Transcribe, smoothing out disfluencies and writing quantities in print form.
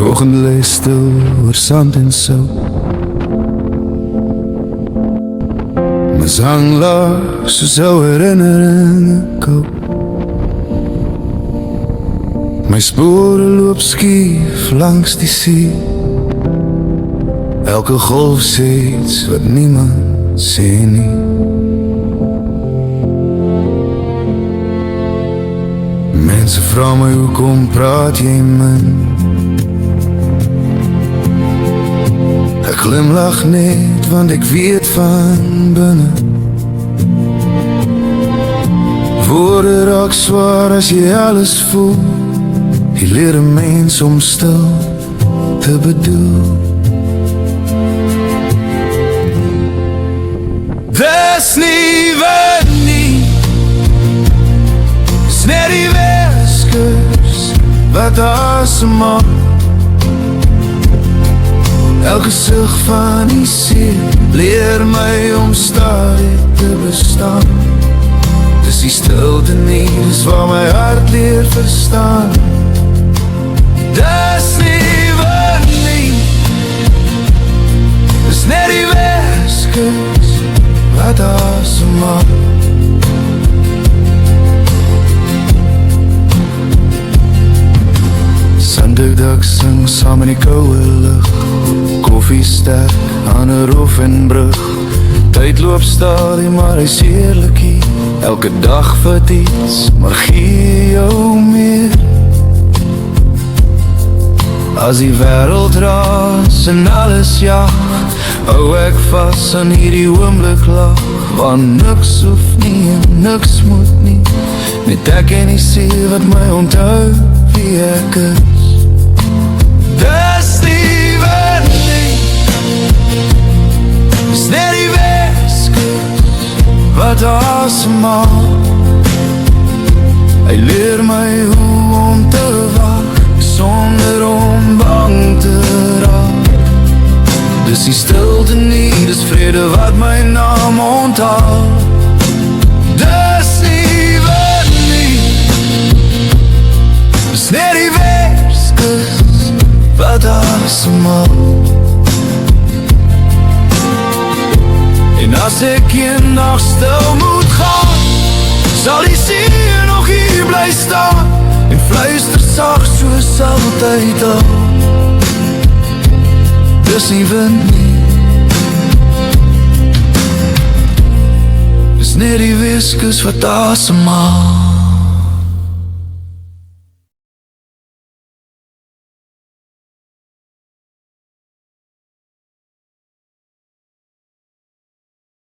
Die oggend lê stil oor sand en sout. My sang laag soos ou herinneringe koud. My spore loop skief langs die see. Elke golf sê iets wat niemand sê nie. Mense vra my hoekom praat jy min? Ek glimlach net want ek weet van binne. Woorde raak swaar as jy alles voel. Jy leer 'n mens om stil te bedoel. Dis nie wat nie, dis net die weskers wat asemhaal. Elke sug van die see leer my om stadig te bestaan. Dis die stilte nie, dis waar my hart leer verstaan. Dis nie wat nie, dis net die weskers wat asemhaal. Sandugdak sing saam in die koue lug. Koffie sterk aan 'n roof en brug. Tyd loop stadig maar hy's eerlik hier. Elke dag vat iets, maar gee jou meer. As die wêreld raas en alles jag, hou ek vas aan hierdie oomblik lag. Want niks hoef nie en niks moet nie. Net ek en die siel wat my onthou wie ek is. Dis nie wat nie, dis net die weskers wat asemhaal. Hy leer my hoe om te wag sonder om bang te raak. Dis die stilte nie, dis vrede wat my naam onthaal. Dis nie wat nie, dis net die weskers wat asemhaal. En as ek eendag stil moet gaan, sal die see nog hier bly staan en fluister sag soos altyd al. Dis nie wind nie, dis net die weskers wat asemhaal.